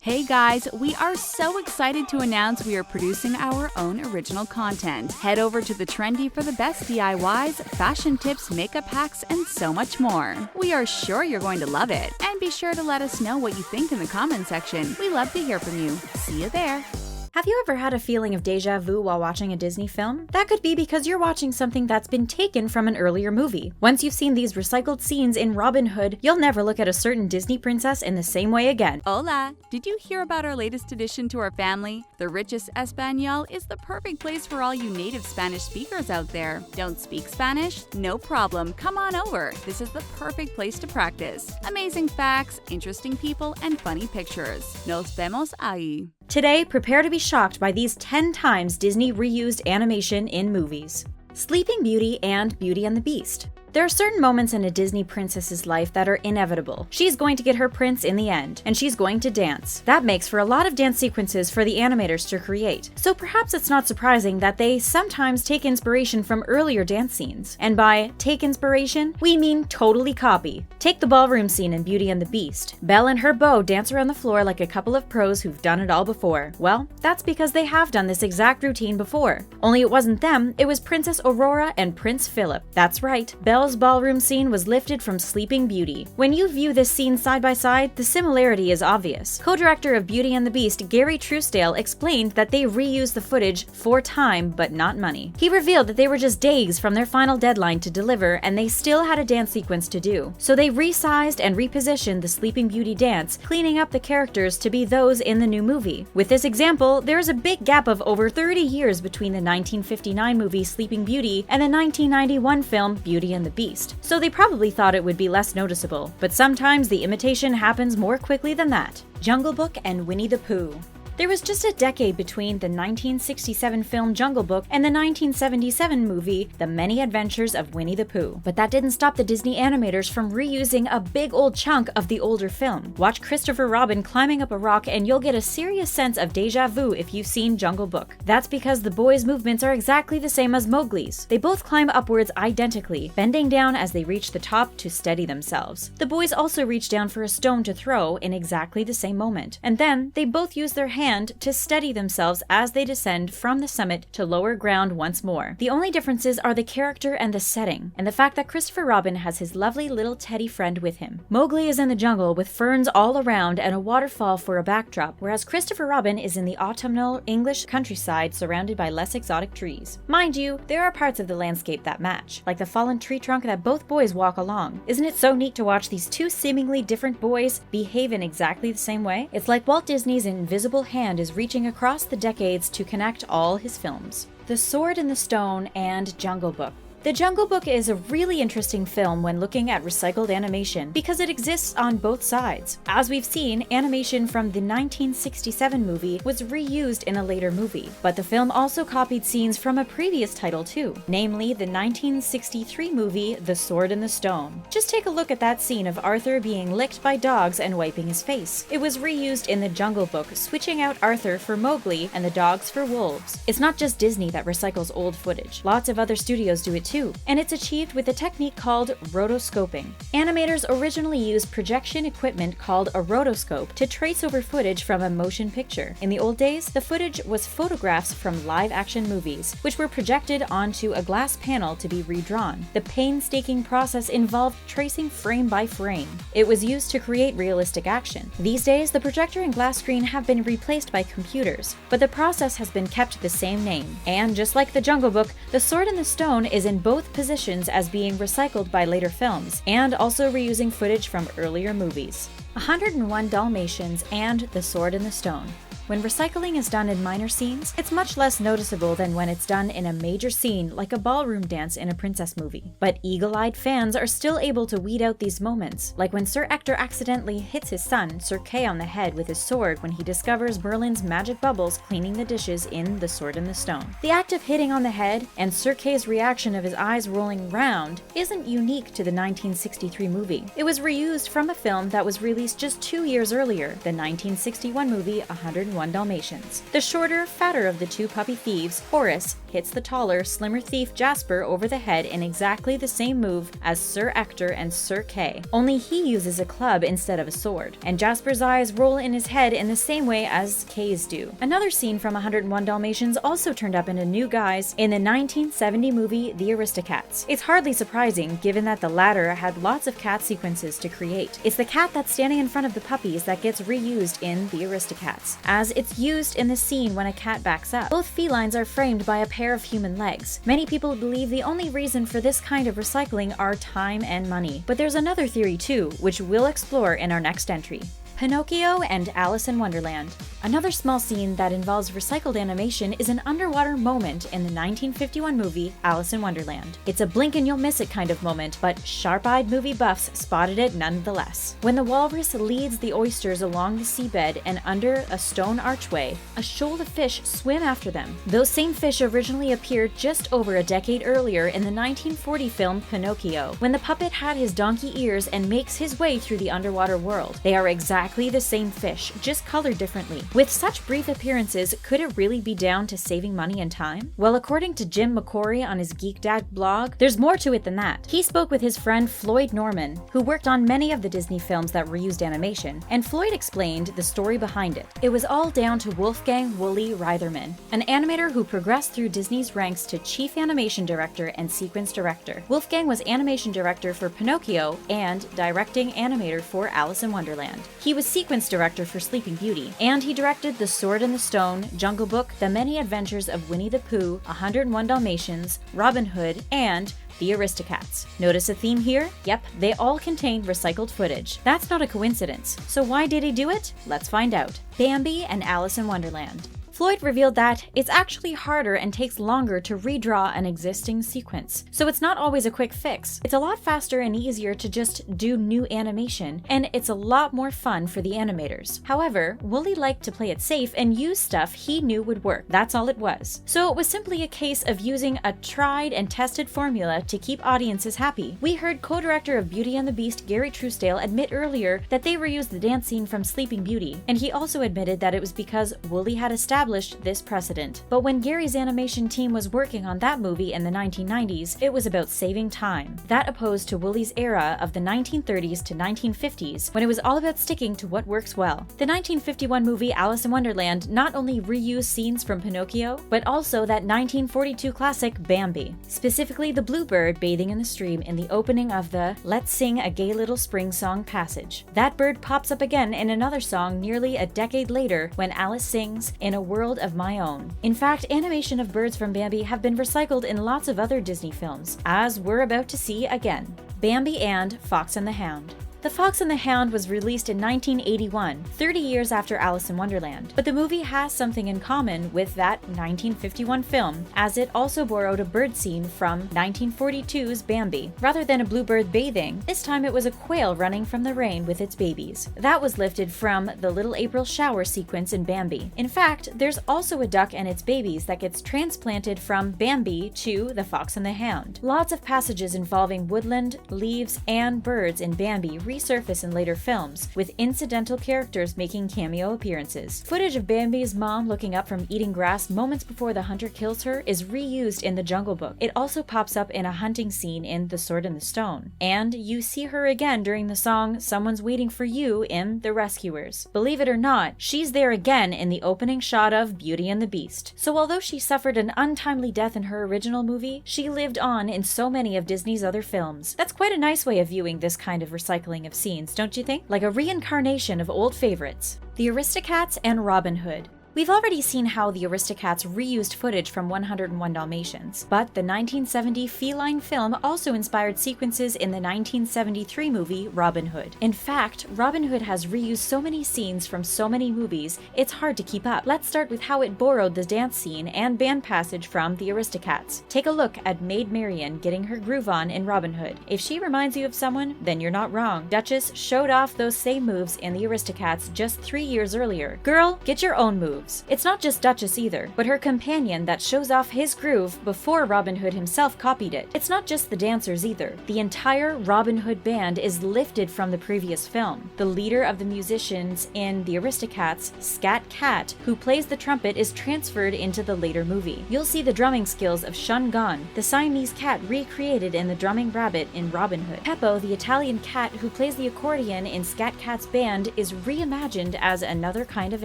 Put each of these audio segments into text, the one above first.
Hey guys, we are so excited to announce we are producing our own original content. Head over to The Trendy for the best DIYs, fashion tips, makeup hacks, and so much more. We are sure you're going to love it. And be sure to let us know what you think in the comment section. We love to hear from you. See you there. Have you ever had a feeling of déjà vu while watching a Disney film? That could be because you're watching something that's been taken from an earlier movie. Once you've seen these recycled scenes in Robin Hood, you'll never look at a certain Disney princess in the same way again. Hola! Did you hear about our latest addition to our family? The Richest Español is the perfect place for all you native Spanish speakers out there. Don't speak Spanish? No problem, come on over. This is the perfect place to practice. Amazing facts, interesting people, and funny pictures. Nos vemos ahí. Today, prepare to be shocked by these 10 times Disney reused animation in movies. Sleeping Beauty and Beauty and the Beast. There are certain moments in a Disney princess's life that are inevitable. She's going to get her prince in the end, and she's going to dance. That makes for a lot of dance sequences for the animators to create. So perhaps it's not surprising that they sometimes take inspiration from earlier dance scenes. And by take inspiration, we mean totally copy. Take the ballroom scene in Beauty and the Beast. Belle and her beau dance around the floor like a couple of pros who've done it all before. Well, that's because they have done this exact routine before. Only it wasn't them, it was Princess Aurora and Prince Philip. That's right, Belle's ballroom scene was lifted from Sleeping Beauty. When you view this scene side by side, the similarity is obvious. Co-director of Beauty and the Beast, Gary Truesdale, explained that they reused the footage for time, but not money. He revealed that they were just days from their final deadline to deliver, and they still had a dance sequence to do. So they resized and repositioned the Sleeping Beauty dance, cleaning up the characters to be those in the new movie. With this example, there is a big gap of over 30 years between the 1959 movie Sleeping Beauty and the 1991 film Beauty and the Beast. So they probably thought it would be less noticeable, but sometimes the imitation happens more quickly than that. Jungle Book and Winnie the Pooh. There was just a decade between the 1967 film Jungle Book and the 1977 movie The Many Adventures of Winnie the Pooh. But that didn't stop the Disney animators from reusing a big old chunk of the older film. Watch Christopher Robin climbing up a rock and you'll get a serious sense of déjà vu if you've seen Jungle Book. That's because the boys' movements are exactly the same as Mowgli's. They both climb upwards identically, bending down as they reach the top to steady themselves. The boys also reach down for a stone to throw in exactly the same moment. And then they both use their hands to steady themselves as they descend from the summit to lower ground once more. The only differences are the character and the setting, and the fact that Christopher Robin has his lovely little teddy friend with him. Mowgli is in the jungle with ferns all around and a waterfall for a backdrop, whereas Christopher Robin is in the autumnal English countryside surrounded by less exotic trees. Mind you, there are parts of the landscape that match, like the fallen tree trunk that both boys walk along. Isn't it so neat to watch these two seemingly different boys behave in exactly the same way? It's like Walt Disney's invisible hand is reaching across the decades to connect all his films. The Sword in the Stone and Jungle Book. The Jungle Book is a really interesting film when looking at recycled animation because it exists on both sides. As we've seen, animation from the 1967 movie was reused in a later movie, but the film also copied scenes from a previous title too, namely the 1963 movie The Sword in the Stone. Just take a look at that scene of Arthur being licked by dogs and wiping his face. It was reused in the Jungle Book, switching out Arthur for Mowgli and the dogs for wolves. It's not just Disney that recycles old footage. Lots of other studios do it too. And it's achieved with a technique called rotoscoping. Animators originally used projection equipment called a rotoscope to trace over footage from a motion picture. In the old days, the footage was photographs from live-action movies, which were projected onto a glass panel to be redrawn. The painstaking process involved tracing frame by frame. It was used to create realistic action. These days, the projector and glass screen have been replaced by computers, but the process has been kept the same name. And just like the Jungle Book, The Sword in the Stone is in both positions as being recycled by later films, and also reusing footage from earlier movies. 101 Dalmatians and The Sword in the Stone. When recycling is done in minor scenes, it's much less noticeable than when it's done in a major scene like a ballroom dance in a princess movie. But eagle-eyed fans are still able to weed out these moments, like when Sir Ector accidentally hits his son, Sir Kay, on the head with his sword when he discovers Merlin's magic bubbles cleaning the dishes in The Sword in the Stone. The act of hitting on the head, and Sir Kay's reaction of his eyes rolling round, isn't unique to the 1963 movie. It was reused from a film that was released just 2 years earlier, the 1961 movie 101 101 Dalmatians. The shorter, fatter of the two puppy thieves, Horace, hits the taller, slimmer thief Jasper over the head in exactly the same move as Sir Ector and Sir Kay, only he uses a club instead of a sword, and Jasper's eyes roll in his head in the same way as Kay's do. Another scene from 101 Dalmatians also turned up in a new guise in the 1970 movie The Aristocats. It's hardly surprising, given that the latter had lots of cat sequences to create. It's the cat that's standing in front of the puppies that gets reused in The Aristocats, as it's used in the scene when a cat backs up. Both felines are framed by a pair of human legs. Many people believe the only reason for this kind of recycling are time and money. But there's another theory too, which we'll explore in our next entry. Pinocchio and Alice in Wonderland. Another small scene that involves recycled animation is an underwater moment in the 1951 movie Alice in Wonderland. It's a blink and you'll miss it kind of moment, but sharp-eyed movie buffs spotted it nonetheless. When the walrus leads the oysters along the seabed and under a stone archway, a shoal of fish swim after them. Those same fish originally appeared just over a decade earlier in the 1940 film Pinocchio, when the puppet had his donkey ears and makes his way through the underwater world. They are exactly the same fish, just colored differently. With such brief appearances, could it really be down to saving money and time? Well, according to Jim McCory on his Geek Dad blog, there's more to it than that. He spoke with his friend Floyd Norman, who worked on many of the Disney films that reused animation, and Floyd explained the story behind it. It was all down to Wolfgang "Wooly" Reitherman, an animator who progressed through Disney's ranks to chief animation director and sequence director. Wolfgang was animation director for Pinocchio and directing animator for Alice in Wonderland. He was sequence director for Sleeping Beauty, and he directed The Sword in the Stone, Jungle Book, The Many Adventures of Winnie the Pooh, 101 Dalmatians, Robin Hood, and The Aristocats. Notice a theme here? Yep, they all contain recycled footage. That's not a coincidence. So why did he do it? Let's find out. Bambi and Alice in Wonderland. Floyd revealed that it's actually harder and takes longer to redraw an existing sequence, so it's not always a quick fix. It's a lot faster and easier to just do new animation, and it's a lot more fun for the animators. However, Wooly liked to play it safe and use stuff he knew would work. That's all it was. So it was simply a case of using a tried and tested formula to keep audiences happy. We heard co-director of Beauty and the Beast Gary Truesdale admit earlier that they reused the dance scene from Sleeping Beauty, and he also admitted that it was because Wooly had established this precedent. But when Gary's animation team was working on that movie in the 1990s, it was about saving time. That opposed to Wooly's era of the 1930s to 1950s, when it was all about sticking to what works well. The 1951 movie Alice in Wonderland not only reused scenes from Pinocchio, but also that 1942 classic Bambi, specifically the bluebird bathing in the stream in the opening of the "Let's Sing a Gay Little Spring Song" passage. That bird pops up again in another song nearly a decade later when Alice sings "In a World of My Own." In fact, animation of birds from Bambi have been recycled in lots of other Disney films, as we're about to see again. Bambi and Fox and the Hound. The Fox and the Hound was released in 1981, 30 years after Alice in Wonderland, but the movie has something in common with that 1951 film, as it also borrowed a bird scene from 1942's Bambi. Rather than a bluebird bathing, this time it was a quail running from the rain with its babies. That was lifted from the Little April Shower sequence in Bambi. In fact, there's also a duck and its babies that gets transplanted from Bambi to The Fox and the Hound. Lots of passages involving woodland, leaves, and birds in Bambi resurface in later films, with incidental characters making cameo appearances. Footage of Bambi's mom looking up from eating grass moments before the hunter kills her is reused in The Jungle Book. It also pops up in a hunting scene in The Sword in the Stone. And you see her again during the song "Someone's Waiting for You" in The Rescuers. Believe it or not, she's there again in the opening shot of Beauty and the Beast. So although she suffered an untimely death in her original movie, she lived on in so many of Disney's other films. That's quite a nice way of viewing this kind of recycling of scenes, don't you think? Like a reincarnation of old favorites. The Aristocats and Robin Hood. We've already seen how the Aristocats reused footage from 101 Dalmatians, but the 1970 feline film also inspired sequences in the 1973 movie Robin Hood. In fact, Robin Hood has reused so many scenes from so many movies, it's hard to keep up. Let's start with how it borrowed the dance scene and band passage from the Aristocats. Take a look at Maid Marian getting her groove on in Robin Hood. If she reminds you of someone, then you're not wrong. Duchess showed off those same moves in the Aristocats just 3 years earlier. Girl, get your own move. moves. It's not just Duchess either, but her companion that shows off his groove before Robin Hood himself copied it. It's not just the dancers either. The entire Robin Hood band is lifted from the previous film. The leader of the musicians in the Aristocats, Scat Cat, who plays the trumpet, is transferred into the later movie. You'll see the drumming skills of Shun Gon, the Siamese cat recreated in the drumming rabbit in Robin Hood. Peppo, the Italian cat who plays the accordion in Scat Cat's band, is reimagined as another kind of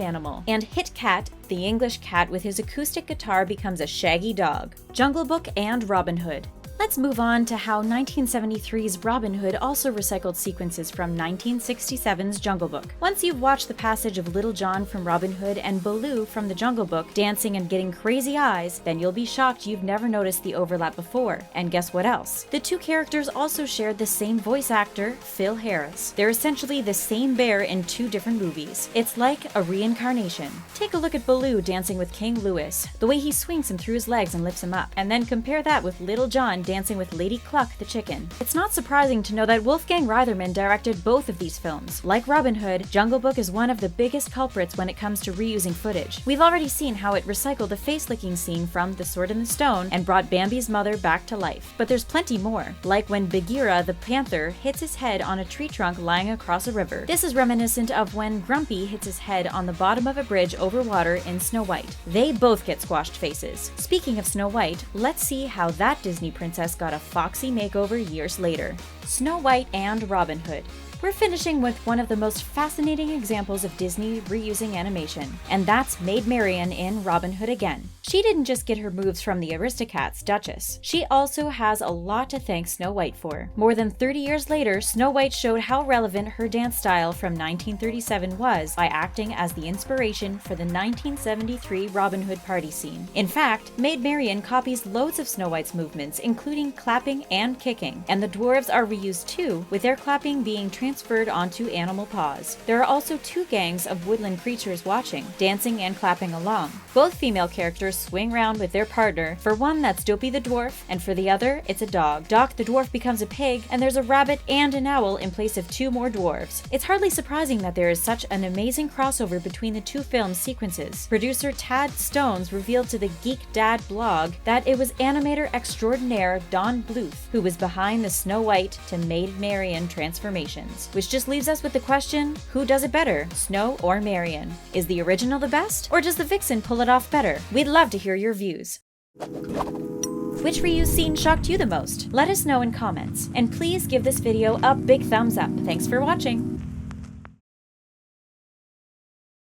animal. And Hit Cat, the English cat with his acoustic guitar, becomes a shaggy dog. Jungle Book and Robin Hood. Let's move on to how 1973's Robin Hood also recycled sequences from 1967's Jungle Book. Once you've watched the passage of Little John from Robin Hood and Baloo from the Jungle Book dancing and getting crazy eyes, then you'll be shocked you've never noticed the overlap before. And guess what else? The two characters also shared the same voice actor, Phil Harris. They're essentially the same bear in two different movies. It's like a reincarnation. Take a look at Baloo dancing with King Louis, the way he swings him through his legs and lifts him up, and then compare that with Little John dancing with Lady Cluck the chicken. It's not surprising to know that Wolfgang Reitherman directed both of these films. Like Robin Hood, Jungle Book is one of the biggest culprits when it comes to reusing footage. We've already seen how it recycled the face-licking scene from The Sword in the Stone and brought Bambi's mother back to life. But there's plenty more, like when Bagheera the panther hits his head on a tree trunk lying across a river. This is reminiscent of when Grumpy hits his head on the bottom of a bridge over water in Snow White. They both get squashed faces. Speaking of Snow White, let's see how that Disney princess got a foxy makeover years later. Snow White and Robin Hood. We're finishing with one of the most fascinating examples of Disney reusing animation, and that's Maid Marian in Robin Hood again. She didn't just get her moves from the Aristocats' Duchess. She also has a lot to thank Snow White for. More than 30 years later, Snow White showed how relevant her dance style from 1937 was by acting as the inspiration for the 1973 Robin Hood party scene. In fact, Maid Marian copies loads of Snow White's movements, including clapping and kicking, and the dwarves are reused too, with their clapping being transferred onto animal paws. There are also two gangs of woodland creatures watching, dancing and clapping along. Both female characters swing round with their partner. For one, that's Dopey the dwarf, and for the other, it's a dog. Doc the dwarf becomes a pig, and there's a rabbit and an owl in place of two more dwarves. It's hardly surprising that there is such an amazing crossover between the two film sequences. Producer Tad Stones revealed to the Geek Dad blog that it was animator extraordinaire Don Bluth who was behind the Snow White to Maid Marian transformations. Which just leaves us with the question, who does it better, Snow or Marian? Is the original the best, or does the Vixen pull it off better? We'd love to hear your views. Which reuse scene shocked you the most? Let us know in comments, and please give this video a big thumbs up. Thanks for watching!